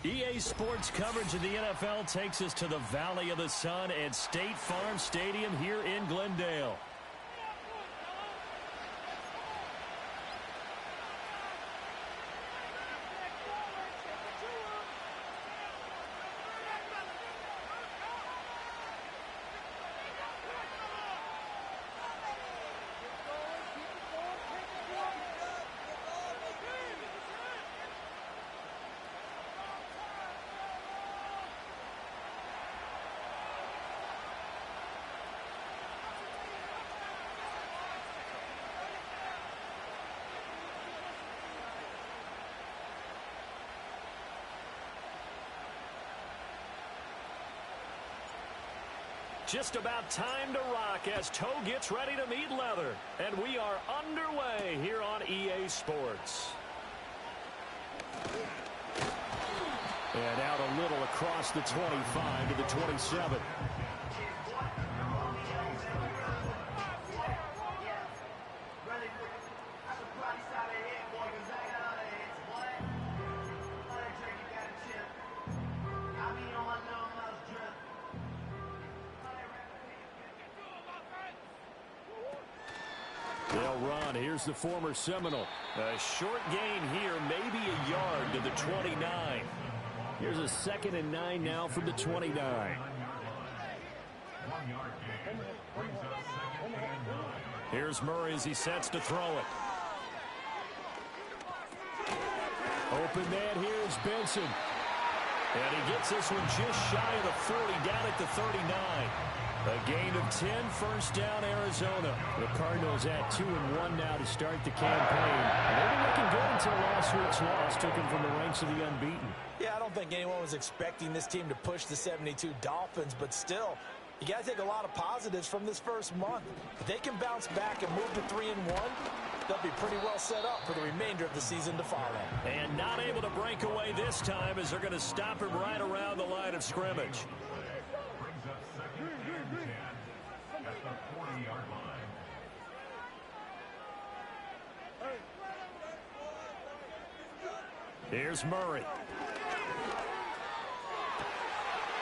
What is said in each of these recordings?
EA Sports coverage of the NFL takes us to the Valley of the Sun at State Farm Stadium here in Glendale. Just about time to rock as Toe gets ready to meet leather. And we are underway here on EA Sports. And out a little across the 25 to the 27. They'll run. Here's the former Seminole. A short gain here, maybe a yard to the 29. Here's a 2nd and 9 now from the 29. Here's Murray as he sets to throw it. Open man, here's Benson. And he gets this one just shy of the 40, down at the 39. A gain of 10, first down, Arizona. The Cardinals at 2-1 now to start the campaign. And they were looking good until last week's loss took them from the ranks of the unbeaten. Yeah, I don't think anyone was expecting this team to push the 72 Dolphins, but still, you got to take a lot of positives from this first month. If they can bounce back and move to 3-1, they'll be pretty well set up for the remainder of the season to follow. And not able to break away this time as they're going to stop him right around the line of scrimmage. Here's Murray.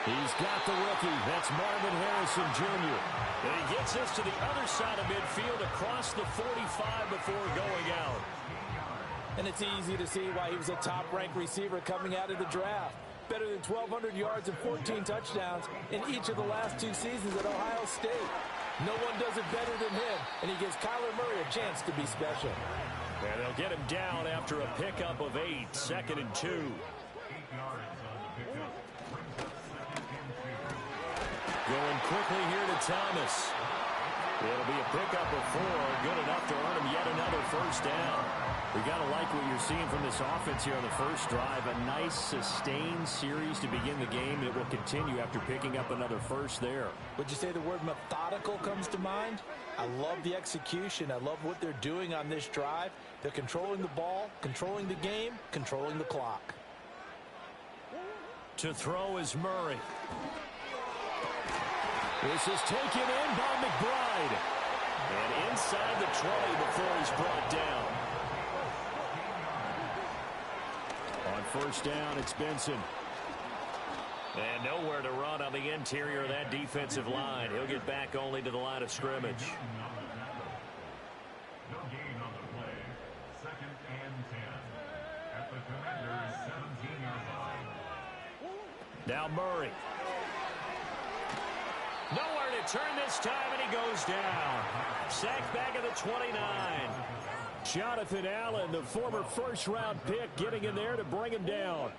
He's got the rookie. That's Marvin Harrison Jr. And he gets this to the other side of midfield across the 45 before going out. And it's easy to see why he was a top-ranked receiver coming out of the draft. Better than 1,200 yards and 14 touchdowns in each of the last 2 seasons at Ohio State. No one does it better than him, and he gives Kyler Murray a chance to be special. And they'll get him down after a pickup of 8, 2nd and 2. Going quickly here to Thomas. It'll be a pickup of 4, good enough to earn him yet another first down. We got to like what you're seeing from this offense here on the first drive. A nice, sustained series to begin the game that will continue after picking up another first there. Would you say the word methodical comes to mind? I love the execution. I love what they're doing on this drive. They're controlling the ball, controlling the game, controlling the clock. To throw is Murray. This is taken in by McBride. And inside the 20 before he's brought down. On first down, it's Benson. And nowhere to run on the interior of that defensive line. He'll get back only to the line of scrimmage. No gain on the play. 2nd and 10. At the Commander's 17-yard line. Now Murray. Nowhere to turn this time, and he goes down. Sacked back at the 29. Jonathan Allen, the former first-round pick, getting in there to bring him down.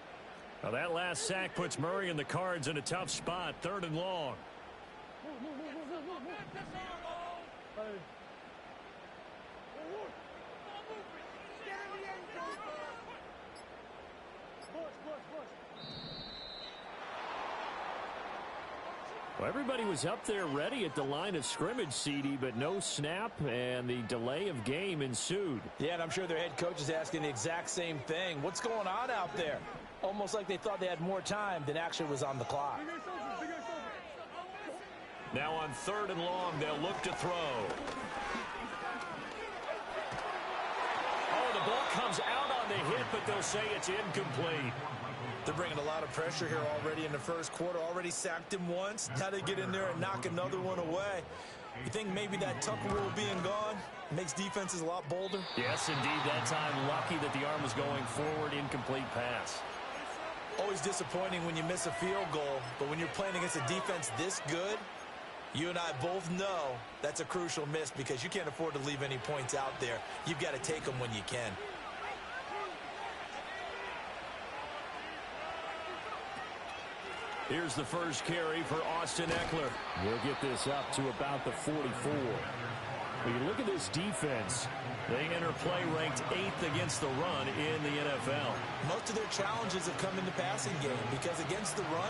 Now that last sack puts Murray and the Cards in a tough spot, 3rd and long. Well, everybody was up there ready at the line of scrimmage, CD, but no snap, and the delay of game ensued. Yeah, and I'm sure their head coach is asking the exact same thing. What's going on out there? Almost like they thought they had more time than actually was on the clock. Now on 3rd and long, they'll look to throw. Oh, the ball comes out on the hit, but they'll say it's incomplete. They're bringing a lot of pressure here already in the first quarter. Already sacked him once. Now they get in there and knock another one away. You think maybe that Tucker rule being gone makes defenses a lot bolder? Yes, indeed. That time, lucky that the arm was going forward. Incomplete pass. Always disappointing when you miss a field goal, but when you're playing against a defense this good, you and I both know that's a crucial miss because you can't afford to leave any points out there. You've got to take them when you can. Here's the first carry for Austin Ekeler. He'll get this up to about the 44. When you look at this defense, they enter play ranked 8th against the run in the NFL. Most of their challenges have come in the passing game because against the run,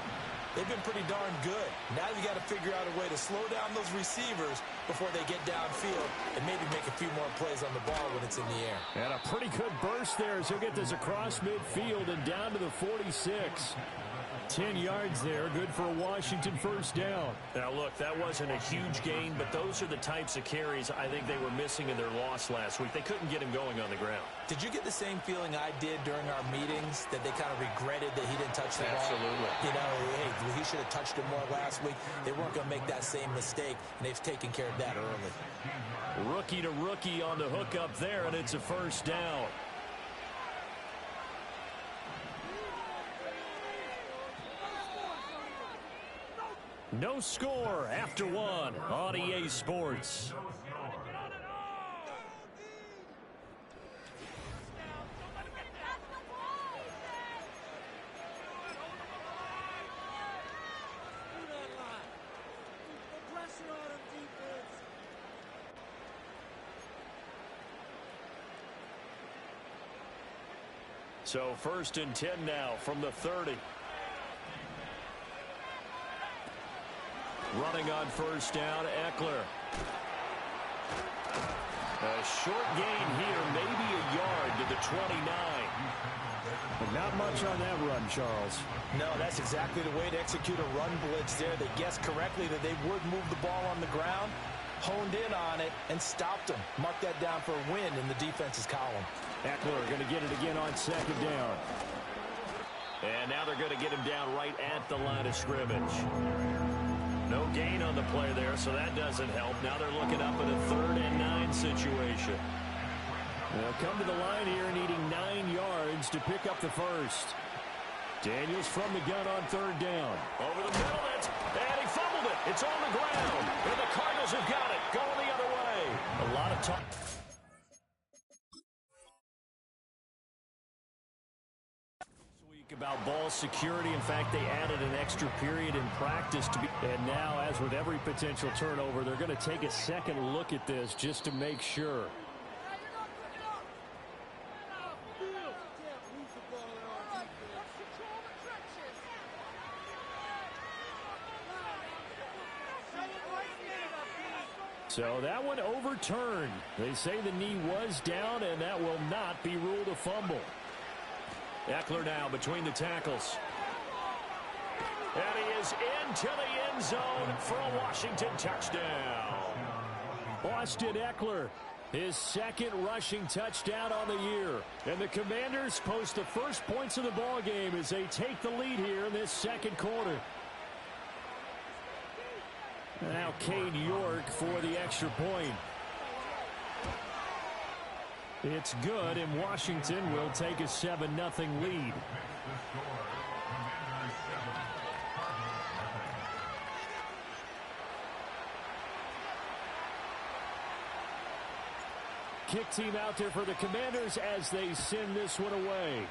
they've been pretty darn good. Now you got to figure out a way to slow down those receivers before they get downfield and maybe make a few more plays on the ball when it's in the air. And a pretty good burst there as he'll get this across midfield and down to the 46. 10 yards there, good for a Washington first down. Now, look, that wasn't a huge gain, but those are the types of carries I think they were missing in their loss last week. They couldn't get him going on the ground. Did you get the same feeling I did during our meetings, that they kind of regretted that he didn't touch the ball? Absolutely. You know, hey, he should have touched it more last week. They weren't going to make that same mistake, and they've taken care of that early. Rookie to rookie on the hook up there, and it's a first down. No score after one on EA Sports. So 1st and 10 now from the 30. Running on first down, Ekeler. A short gain here, maybe a yard to the 29. Not much on that run, Charles. No, that's exactly the way to execute a run blitz there. They guessed correctly that they would move the ball on the ground, honed in on it, and stopped them. Mark that down for a win in the defense's column. Ekeler going to get it again on second down. And now they're going to get him down right at the line of scrimmage. No gain on the play there, so that doesn't help. Now they're looking up at a 3rd and 9 situation. They'll come to the line here needing 9 yards to pick up the first. Daniels from the gun on 3rd down. Over the middle, and he fumbled it. It's on the ground, and the Cardinals have got it. Going the other way. A lot of talk. About ball security. In fact, they added an extra period in practice to be. And now, as with every potential turnover, they're going to take a second look at this just to make sure. So that one overturned. They say the knee was down, and that will not be ruled a fumble. Ekeler now between the tackles. And he is into the end zone for a Washington touchdown. Austin Ekeler, his 2nd rushing touchdown on the year. And the Commanders post the first points of the ball game as they take the lead here in this 2nd quarter. Now Cade York for the extra point. It's good, and Washington will take a 7-0 lead. Kick team out there for the Commanders as they send this one away.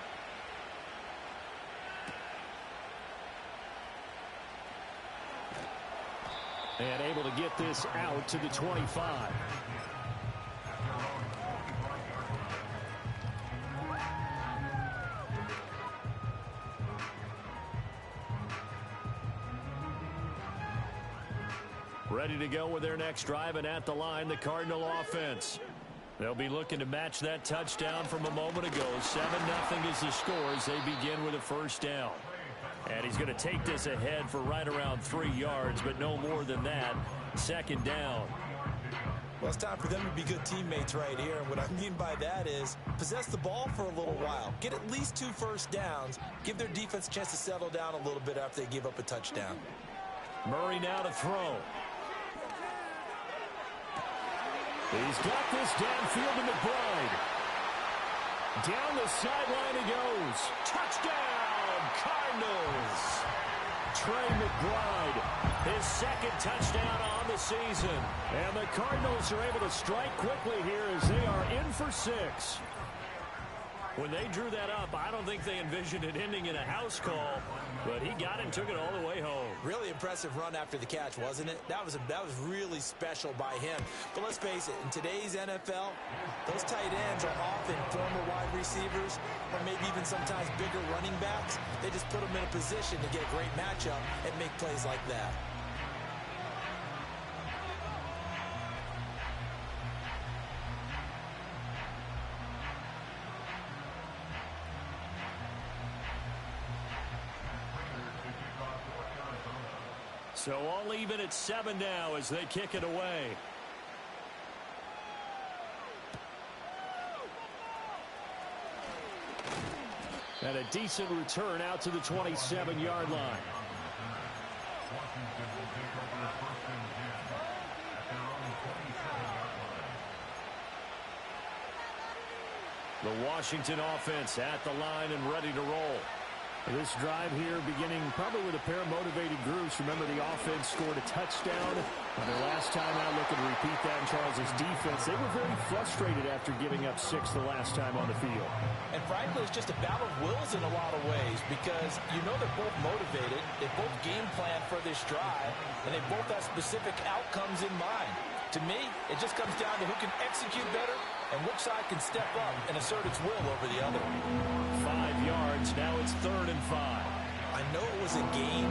And able to get this out to the 25. Ready to go with their next drive, and at the line, the Cardinal offense. They'll be looking to match that touchdown from a moment ago. 7-0 is the score as they begin with a first down. And he's going to take this ahead for right around 3 yards, but no more than that. 2nd down. Well, it's time for them to be good teammates right here. And what I mean by that is possess the ball for a little while. Get at least 2 first downs. Give their defense a chance to settle down a little bit after they give up a touchdown. Murray now to throw. He's got this downfield to McBride. Down the sideline he goes. Touchdown, Cardinals. Trey McBride, his second touchdown on the season. And the Cardinals are able to strike quickly here as they are in for 6. When they drew that up, I don't think they envisioned it ending in a house call, but he got it and took it all the way home. Really impressive run after the catch, wasn't it? That was really special by him. But let's face it, in today's NFL, those tight ends are often former wide receivers or maybe even sometimes bigger running backs. They just put them in a position to get a great matchup and make plays like that. So all even at 7 now as they kick it away. And a decent return out to the 27-yard line. Washington will take over 1st and 10 at their own 27-yard line. The Washington offense at the line and ready to roll. This drive here beginning probably with a pair of motivated groups. Remember, the offense scored a touchdown on their last time out. Looking to repeat that in Charles' defense. They were very frustrated after giving up 6 the last time on the field. And frankly, it's just a battle of wills in a lot of ways because you know they're both motivated. They both game plan for this drive, and they both have specific outcomes in mind. To me, it just comes down to who can execute better and which side can step up and assert its will over the other. 5 yards. Now it's 3rd and 5. I know it was a game,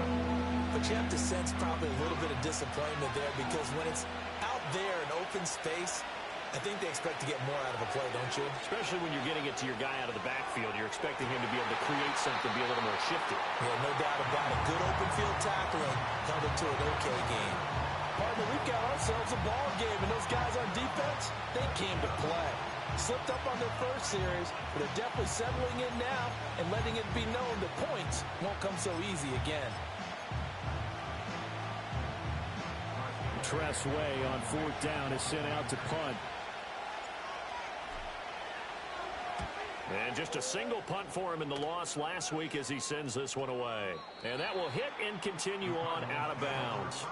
but you have to sense probably a little bit of disappointment there because when it's out there in open space, I think they expect to get more out of a play, don't you? Especially when you're getting it to your guy out of the backfield. You're expecting him to be able to create something, be a little more shifty. Yeah, no doubt about it. Good open field tackling held it to an okay game. Partner, we've got ourselves a ball game, and those guys on defense, they came to play. Slipped up on their first series, but they're definitely settling in now and letting it be known that points won't come so easy again. Tress Way on 4th down is sent out to punt. And just a single punt for him in the loss last week as he sends this one away. And that will hit and continue on out of bounds.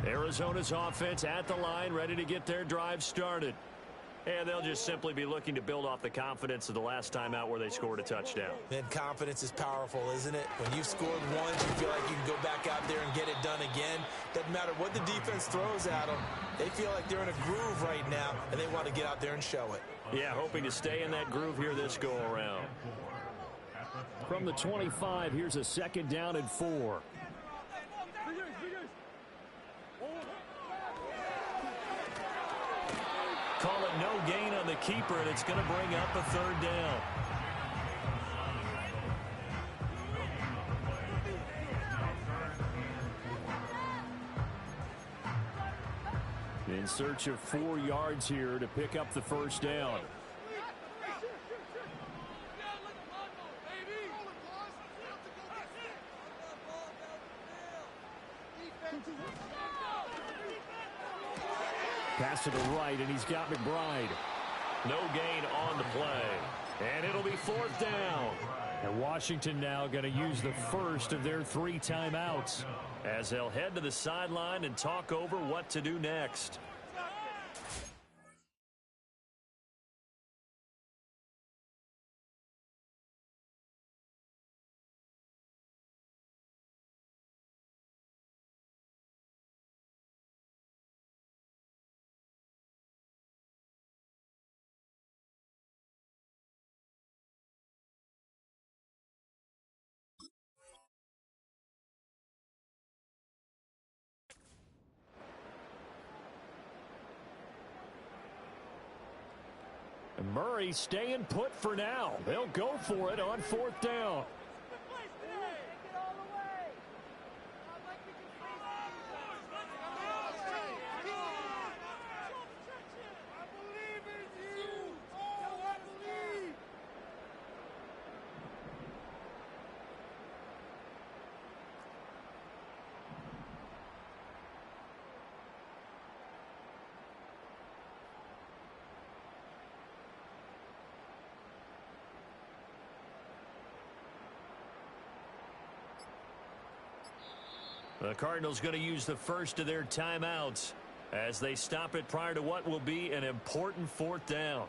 Arizona's offense at the line, ready to get their drive started. And they'll just simply be looking to build off the confidence of the last time out where they scored a touchdown. And confidence is powerful, isn't it? When you've scored once, you feel like you can go back out there and get it done again. Doesn't matter what the defense throws at them. They feel like they're in a groove right now, and they want to get out there and show it. Yeah, hoping to stay in that groove here this go-around. From the 25, here's a 2nd down and 4. Call it no gain on the keeper, and it's going to bring up a 3rd down. In search of 4 yards here to pick up the 1st down. Pass to the right, and he's got McBride. No gain on the play. And it'll be 4th down. And Washington now going to use the first of their 3 timeouts as they'll head to the sideline and talk over what to do next. And Murray staying put for now. They'll go for it on 4th down. The Cardinals going to use the first of their timeouts as they stop it prior to what will be an important 4th down.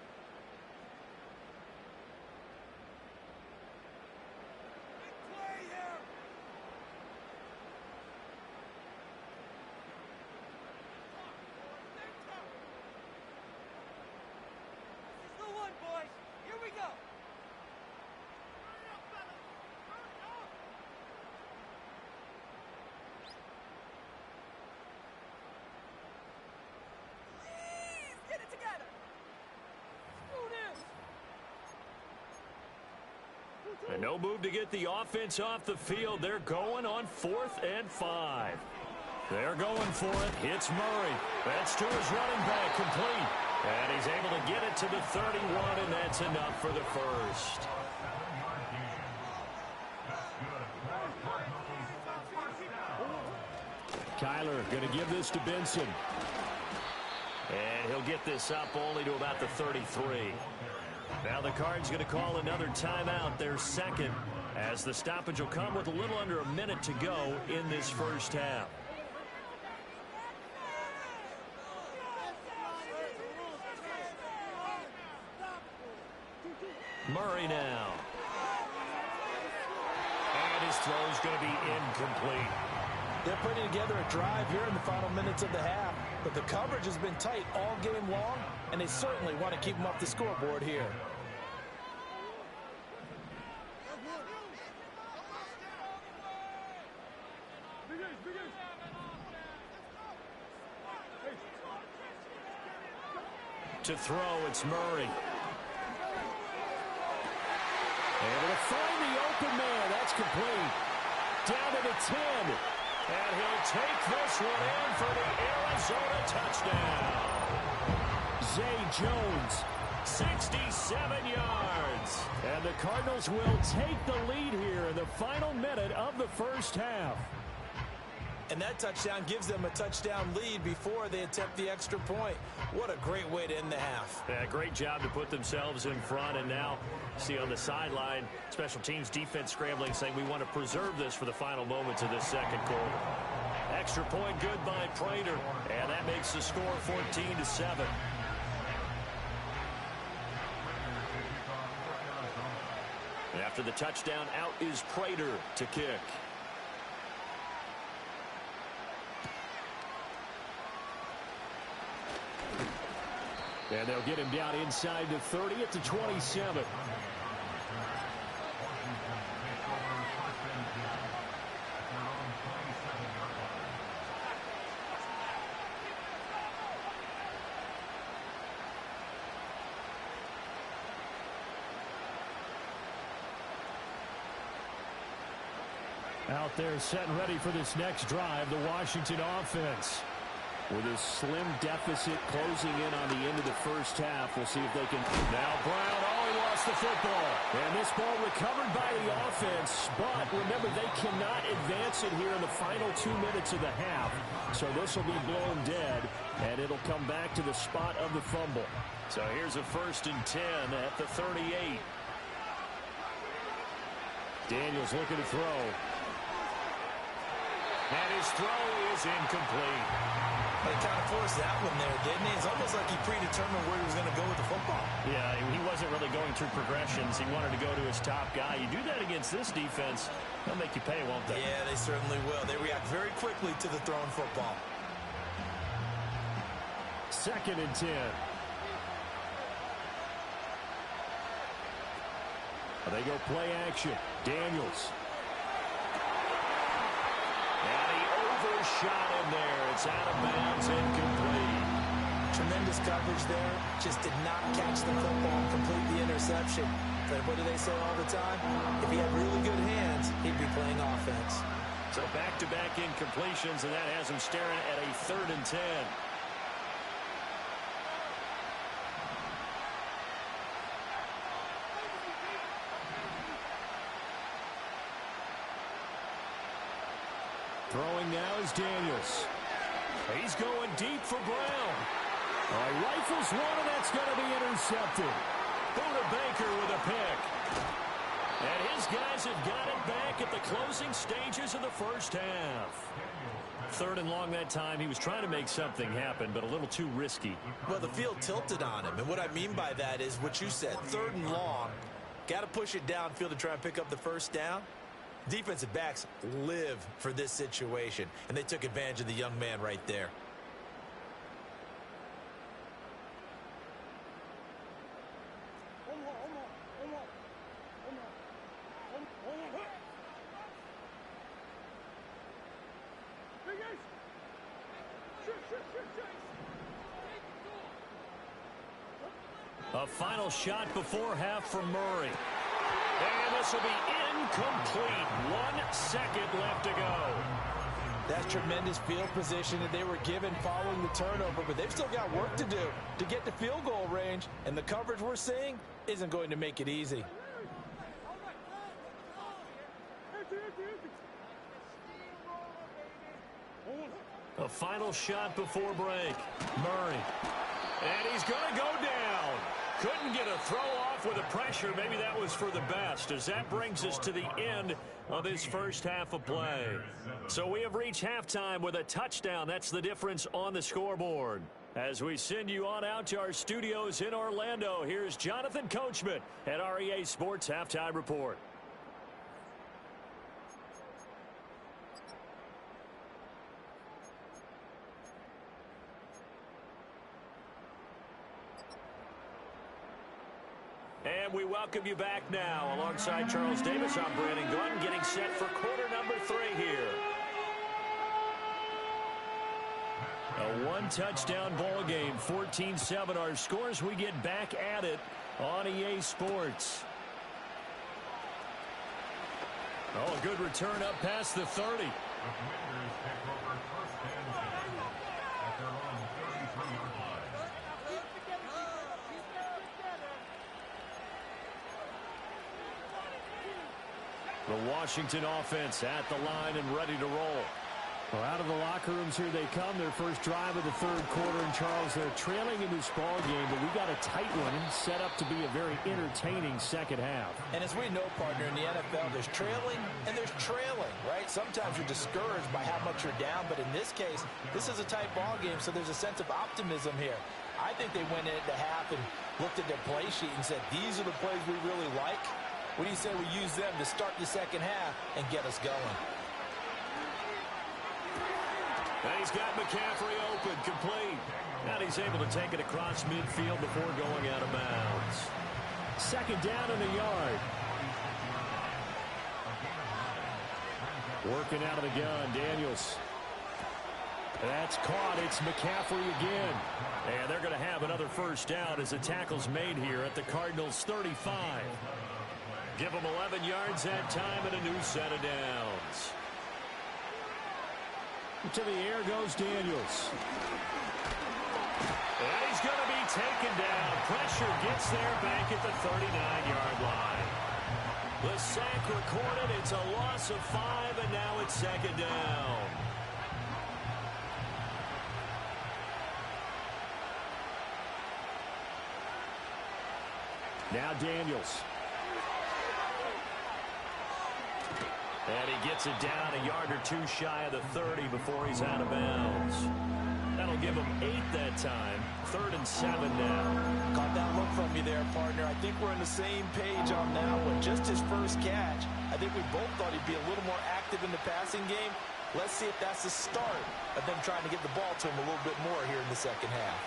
And no move to get the offense off the field. They're going on 4th and 5. They're going for it. It's Murray. That's to his running back, complete. And he's able to get it to the 31, and that's enough for the first. Kyler going to give this to Benson. And he'll get this up only to about the 33. Now the Cards going to call another timeout, their second, as the stoppage will come with a little under a minute to go in this first half. Murray now. And his throw is going to be incomplete. They're putting together a drive here in the final minutes of the half, but the coverage has been tight all game long, and they certainly want to keep them off the scoreboard here. To throw, it's Murray. Able to find the open man. That's complete. Down to the 10. And he'll take this one in for the Arizona touchdown. Zay Jones, 67 yards. And the Cardinals will take the lead here in the final minute of the first half. And that touchdown gives them a touchdown lead before they attempt the extra point. What a great way to end the half. Yeah, great job to put themselves in front. And now, see on the sideline, special teams defense scrambling, saying we want to preserve this for the final moments of this second quarter. Extra point good by Prater. And that makes the score 14-7. And after the touchdown, out is Prater to kick. And they'll get him down inside the 30 at the 27. Out there set and ready for this next drive, the Washington offense. With a slim deficit closing in on the end of the first half. We'll see if they can. Now Brown, he lost the football. And this ball recovered by the offense. But remember, they cannot advance it here in the final 2 minutes of the half. So this will be blown dead. And it'll come back to the spot of the fumble. So here's a 1st and 10 at the 38. Daniels looking to throw. And his throw is incomplete. They kind of forced that one there, didn't he? It's almost like he predetermined where he was going to go with the football. Yeah, he wasn't really going through progressions. He wanted to go to his top guy. You do that against this defense, they'll make you pay, won't they? Yeah, they certainly will. They react very quickly to the thrown football. 2nd and 10. They go play action. Daniels. And he overshot him there. It's out of bounds, incomplete. Tremendous coverage there. Just did not catch the football and complete the interception. But what do they say all the time? If he had really good hands, he'd be playing offense. So back-to-back incompletions, and that has him staring at a 3rd and 10. Throwing now is Daniels. He's going deep for Brown. Rifles one, and that's going to be intercepted. Buda Baker with a pick. And his guys have got it back at the closing stages of the first half. 3rd and long that time. He was trying to make something happen, but a little too risky. Well, the field tilted on him, and what I mean by that is what you said. 3rd and long. Got to push it downfield to try and pick up the first down. Defensive backs live for this situation, and they took advantage of the young man right there. A final shot before half from Murray. And this will be incomplete. 1 second left to go. That's tremendous field position that they were given following the turnover, but they've still got work to do to get to field goal range, and the coverage we're seeing isn't going to make it easy. A final shot before break. Murray. And he's going to go down. Couldn't get a throw off with the pressure. Maybe that was for the best, as that brings us to the end of this first half of play. So we have reached halftime with a touchdown. That's the difference on the scoreboard. As we send you on out to our studios in Orlando, here's Jonathan Coachman at REA Sports Halftime Report. And we welcome you back now. Alongside Charles Davis, I'm Brandon Gunn, getting set for quarter number 3 here. A one-touchdown ball game, 14-7 our scores. We get back at it on EA Sports. Oh, a good return up past the 30. The Commanders pick over 1st and 10 at their own 33-yard line. The Washington offense at the line and ready to roll. Well, out of the locker rooms here they come. Their first drive of the 3rd quarter. And Charles, they're trailing in this ball game, but we got a tight one set up to be a very entertaining second half. And as we know, partner, in the NFL, there's trailing and there's trailing, right? Sometimes you're discouraged by how much you're down, but in this case, this is a tight ball game, so there's a sense of optimism here. I think they went into half and looked at their play sheet and said, these are the plays we really like. What do you say we use them to start the second half and get us going? And he's got McCaffrey open, complete. And he's able to take it across midfield before going out of bounds. 2nd down and a yard. Working out of the gun, Daniels. That's caught. It's McCaffrey again. And they're going to have another first down as the tackle's made here at the Cardinals' 35. Give them 11 yards that time and a new set of downs. To the air goes Daniels. And he's going to be taken down. Pressure gets there back at the 39-yard line. The sack recorded. It's a loss of 5, and now it's 2nd down. Now Daniels. And he gets it down a yard or 2 shy of the 30 before he's out of bounds. That'll give him 8 that time. 3rd and 7 now. Caught that look from you there, partner. I think we're on the same page on that one. Just his first catch. I think we both thought he'd be a little more active in the passing game. Let's see if that's the start of them trying to get the ball to him a little bit more here in the second half.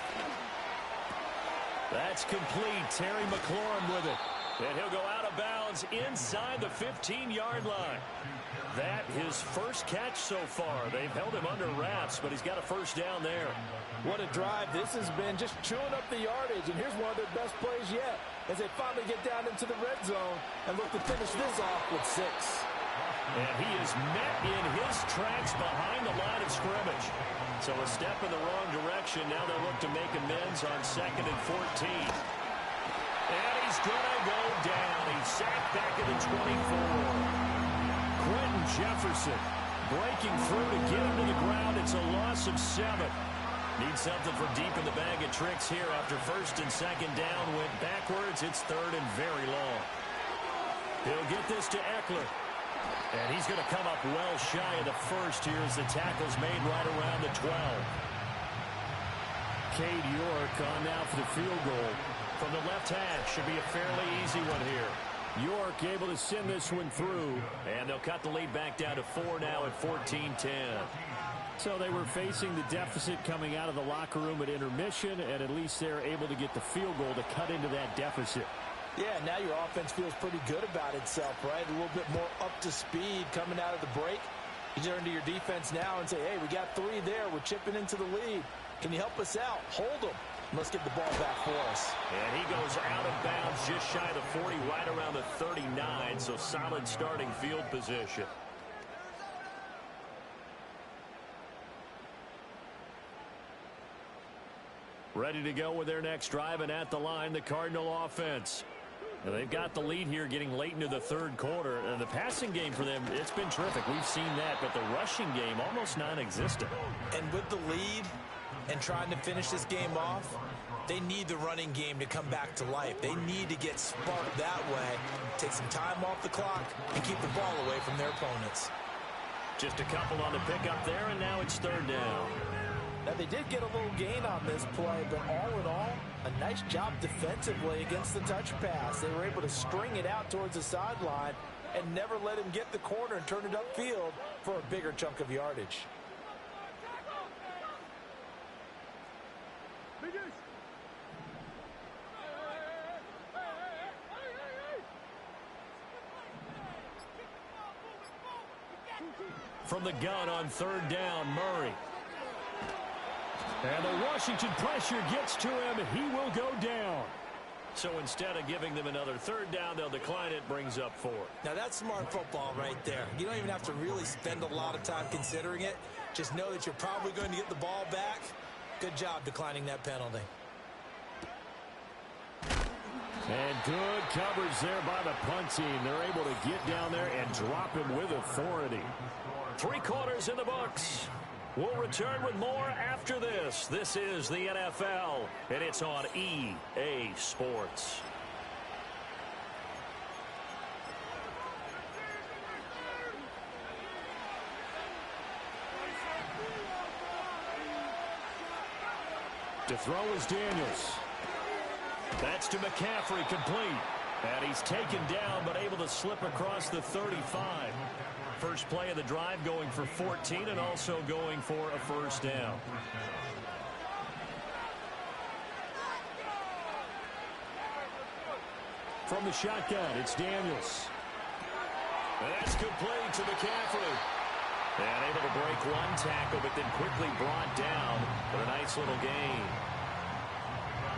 That's complete. Terry McLaurin with it. And he'll go out of bounds inside the 15-yard line. That his first catch so far. They've held him under wraps, but he's got a first down there. What a drive this has been, just chewing up the yardage. And here's one of their best plays yet as they finally get down into the red zone and look to finish this off with 6. And he is met in his tracks behind the line of scrimmage. So a step in the wrong direction. Now they'll look to make amends on 2nd and 14. And he's going to go down. He's sacked back at the 24. Quentin Jefferson breaking through to get him to the ground. It's a loss of 7. Need something for deep in the bag of tricks here after 1st and 2nd down. Went backwards. It's 3rd and very long. He'll get this to Eckler. And he's going to come up well shy of the first here as the tackle's made right around the 12. Cade York on now for the field goal. From the left hash, should be a fairly easy one here. York able to send this one through. And they'll cut the lead back down to 4 now at 14-10. So they were facing the deficit coming out of the locker room at intermission, and at least they're able to get the field goal to cut into that deficit. Yeah, now your offense feels pretty good about itself, right? A little bit more up to speed coming out of the break. You turn to your defense now and say, hey, we got 3 there. We're chipping into the lead. Can you help us out? Hold them. Let's get the ball back for us. And he goes out of bounds just shy of the 40, right around the 39, so solid starting field position. Ready to go with their next drive, and at the line, the Cardinal offense. Now they've got the lead here getting late into the 3rd quarter, and the passing game for them, it's been terrific. We've seen that, but the rushing game almost non-existent. And with the lead and trying to finish this game off, they need the running game to come back to life. They need to get sparked that way, take some time off the clock, and keep the ball away from their opponents. Just a couple on the pickup there, and now it's 3rd down. Now, they did get a little gain on this play, but all in all, a nice job defensively against the touch pass. They were able to string it out towards the sideline and never let him get the corner and turn it upfield for a bigger chunk of yardage. From the gun on 3rd down, Murray. And the Washington pressure gets to him. He will go down. So instead of giving them another 3rd down, they'll decline it, brings up 4. Now, that's smart football right there. You don't even have to really spend a lot of time considering it. Just know that you're probably going to get the ball back. Good job declining that penalty. And good coverage there by the punt team. They're able to get down there and drop him with authority. 3 quarters in the books. We'll return with more after this. This is the NFL, and it's on EA Sports. To throw is Daniels. That's to McCaffrey, complete. And he's taken down, but able to slip across the 35. First play of the drive going for 14 and also going for a first down. From the shotgun, it's Daniels. That's complete to McCaffrey. And able to break one tackle, but then quickly brought down for a nice little gain.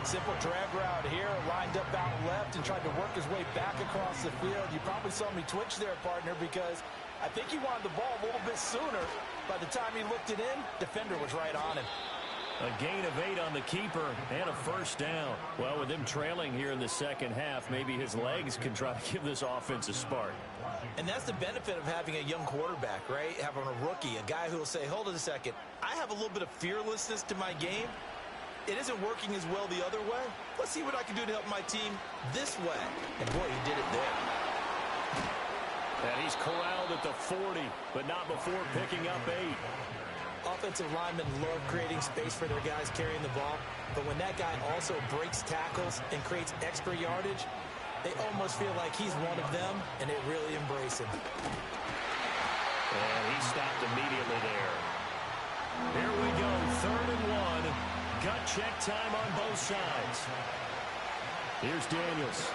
Simple drag route here, lined up out left and tried to work his way back across the field. You probably saw me twitch there, partner, because I think he wanted the ball a little bit sooner. By the time he looked it in, defender was right on him. A gain of 8 on the keeper and a first down. Well, with him trailing here in the second half, maybe his legs can try to give this offense a spark. And that's the benefit of having a young quarterback, right? Having a rookie, a guy who will say, hold it a second, I have a little bit of fearlessness to my game. It isn't working as well the other way. Let's see what I can do to help my team this way. And boy, he did it there. And he's corralled at the 40, but not before picking up 8. Offensive linemen love creating space for their guys carrying the ball, but when that guy also breaks tackles and creates extra yardage, they almost feel like he's one of them, and they really embrace him. And he stopped immediately there. Here we go, 3rd and 1. Gut check time on both sides. Here's Daniels.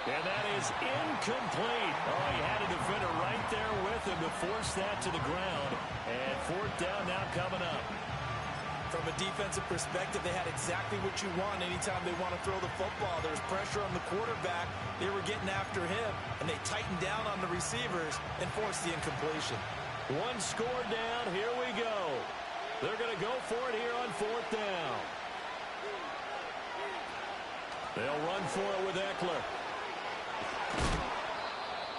And that is incomplete. Oh, he had a defender right there with him to force that to the ground. And fourth down now coming up. From a defensive perspective, they had exactly what you want anytime they want to throw the football. There's pressure on the quarterback. They were getting after him, and they tightened down on the receivers and forced the incompletion. One score down. Here we go. They're going to go for it here on fourth down. They'll run for it with Eckler.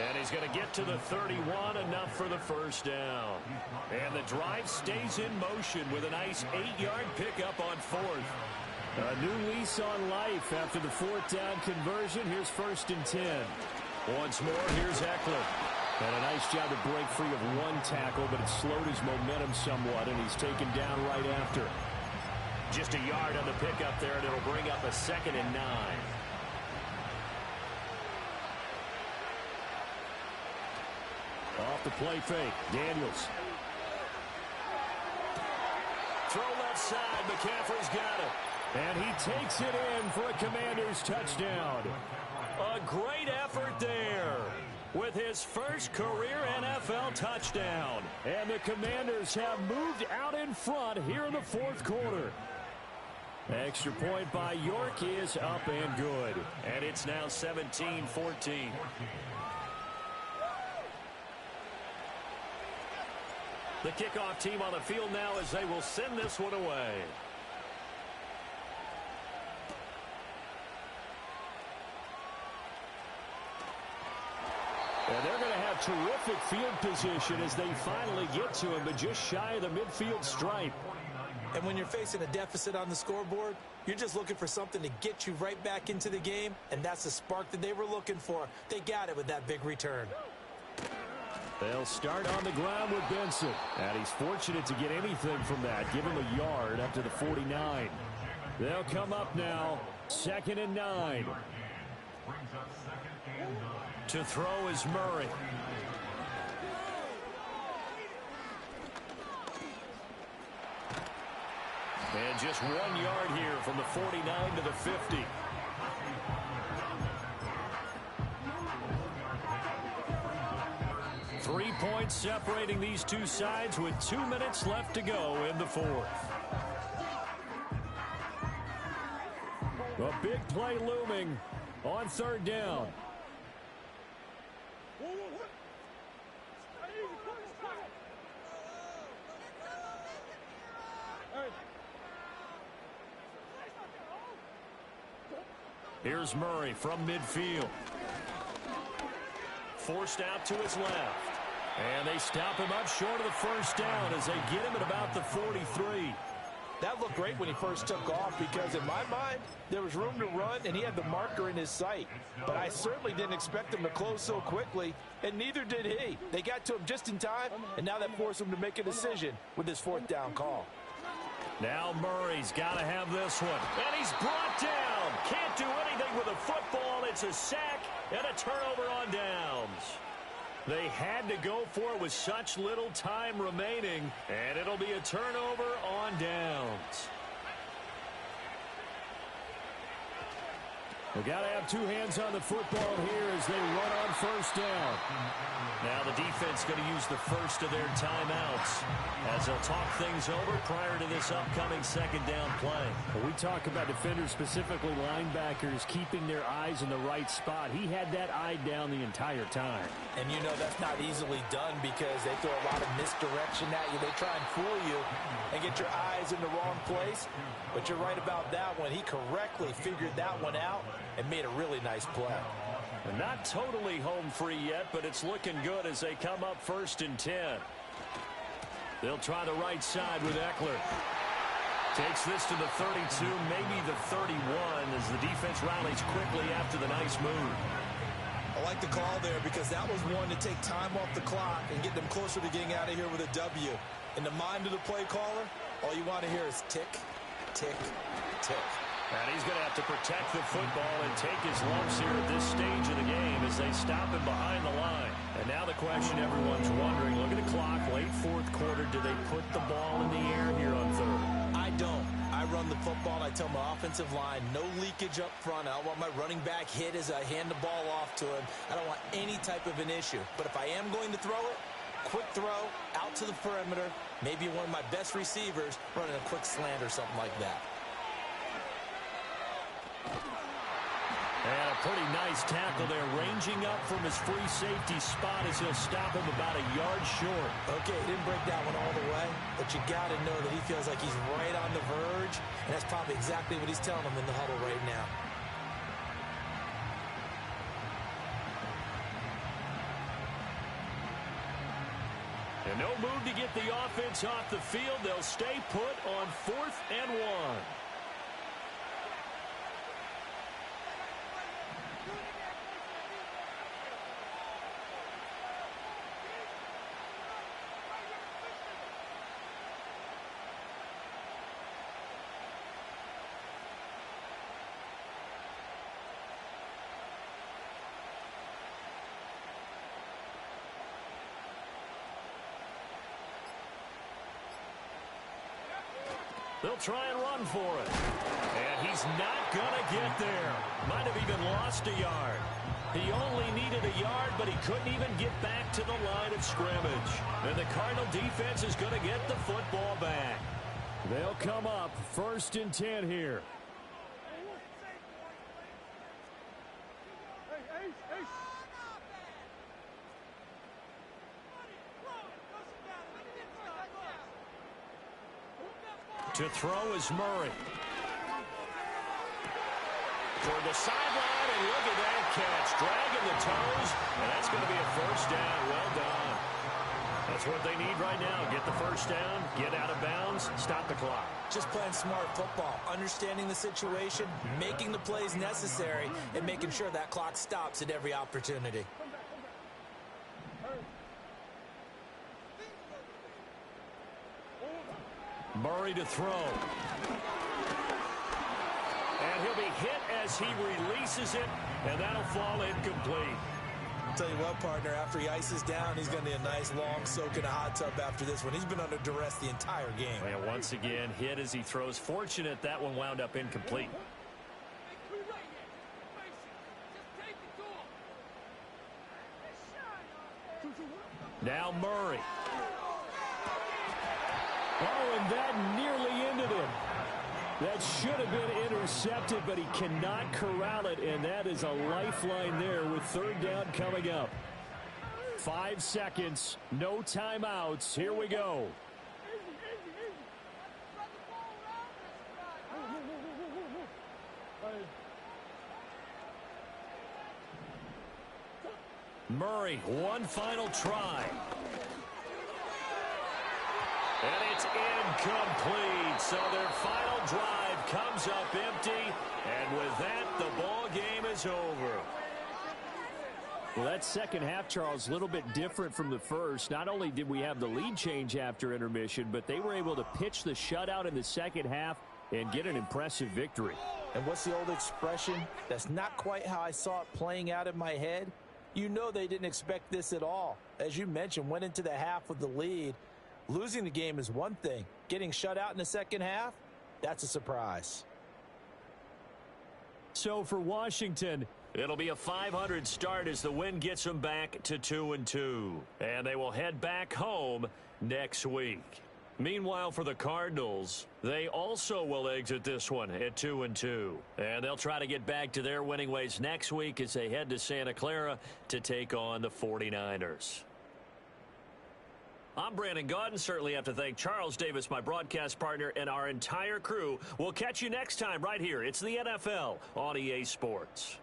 And he's going to get to the 31, enough for the first down. And the drive stays in motion with a nice 8-yard pickup on fourth. A new lease on life after the fourth down conversion. Here's 1st and 10. Once more, here's Eckler. And a nice job to break free of one tackle, but it slowed his momentum somewhat, and he's taken down right after. Just a yard on the pickup there, and it'll bring up a 2nd and 9. Off the play fake, Daniels. Throw left side, McCaffrey's got it. And he takes it in for a Commanders touchdown. A great effort there with his first career NFL touchdown. And the Commanders have moved out in front here in the fourth quarter. Extra point by York is up and good. And it's now 17-14. The kickoff team on the field now as they will send this one away. And they're going to have terrific field position as they finally get to him, but just shy of the midfield stripe. And when you're facing a deficit on the scoreboard, you're just looking for something to get you right back into the game, and that's the spark that they were looking for. They got it with that big return. They'll start on the ground with Benson. And he's fortunate to get anything from that. Give him a yard up to the 49. They'll come up now. 2nd and 9. To throw is Murray. And just 1 yard here from the 49 to the 50. Three points separating these two sides with 2 minutes left to go in the fourth. A big play looming on 3rd down. Here's Murray from midfield. Forced out to his left. And they stop him up short of the first down as they get him at about the 43. That looked great when he first took off because in my mind, there was room to run and he had the marker in his sight. But I certainly didn't expect him to close so quickly, and neither did he. They got to him just in time, and now that forced him to make a decision with his 4th down call. Now Murray's got to have this one. And he's brought down. Can't do anything with a football. It's a sack and a turnover on downs. They had to go for it with such little time remaining, and it'll be a turnover on downs. We've got to have two hands on the football here as they run on 1st down. Now the defense going to use the first of their timeouts as they'll talk things over prior to this upcoming 2nd down play. When we talk about defenders, specifically linebackers, keeping their eyes in the right spot. He had that eye down the entire time. And you know that's not easily done because they throw a lot of misdirection at you. They try and fool you and get your eyes in the wrong place. But you're right about that one. He correctly figured that one out and made a really nice play. And not totally home free yet, but it's looking good as they come up 1st and 10. They'll try the right side with Eckler. Takes this to the 32, maybe the 31, as the defense rallies quickly after the nice move. I like the call there because that was one to take time off the clock and get them closer to getting out of here with a W. In the mind of the play caller, all you want to hear is tick, tick, tick. And he's going to have to protect the football and take his lumps here at this stage of the game as they stop him behind the line. And now the question everyone's wondering, look at the clock, late 4th quarter, do they put the ball in the air here on 3rd? I don't. I run the football. I tell my offensive line, no leakage up front. I don't want my running back hit as I hand the ball off to him. I don't want any type of an issue. But if I am going to throw it, quick throw, out to the perimeter, maybe one of my best receivers running a quick slant or something like that. And a pretty nice tackle there, ranging up from his free safety spot as he'll stop him about a yard short. Okay, he didn't break that one all the way, but you got to know that he feels like he's right on the verge, and that's probably exactly what he's telling him in the huddle right now. And no move to get the offense off the field. They'll stay put on 4th and 1. They'll try and run for it. And he's not going to get there. Might have even lost a yard. He only needed a yard, but he couldn't even get back to the line of scrimmage. And the Cardinal defense is going to get the football back. They'll come up 1st and 10 here. To throw is Murray. Toward the sideline, and look at that catch. Dragging the toes, and that's going to be a 1st down. Well done. That's what they need right now. Get the 1st down, get out of bounds, stop the clock. Just playing smart football, understanding the situation, making the plays necessary, and making sure that clock stops at every opportunity. Murray to throw. And he'll be hit as he releases it, and that'll fall incomplete. I'll tell you what, partner, after he ices down, he's going to need a nice long soak in a hot tub after this one. He's been under duress the entire game. And once again, hit as he throws. Fortunate that one wound up incomplete. Now Murray. Oh, and that nearly ended him. That should have been intercepted, but he cannot corral it, and that is a lifeline there with 3rd down coming up. 5 seconds, no timeouts. Here we go. Murray, one final try. And it's incomplete. So their final drive comes up empty. And with that, the ball game is over. Well, that second half, Charles, a little bit different from the first. Not only did we have the lead change after intermission, but they were able to pitch the shutout in the second half and get an impressive victory. And what's the old expression? That's not quite how I saw it playing out in my head. You know they didn't expect this at all. As you mentioned, went into the half with the lead. Losing the game is one thing. Getting shut out in the second half, that's a surprise. So for Washington, it'll be a .500 start as the win gets them back to 2-2. And they will head back home next week. Meanwhile, for the Cardinals, they also will exit this one at 2-2. And they'll try to get back to their winning ways next week as they head to Santa Clara to take on the 49ers. I'm Brandon Gaudin. Certainly have to thank Charles Davis, my broadcast partner, and our entire crew. We'll catch you next time right here. It's the NFL on EA Sports.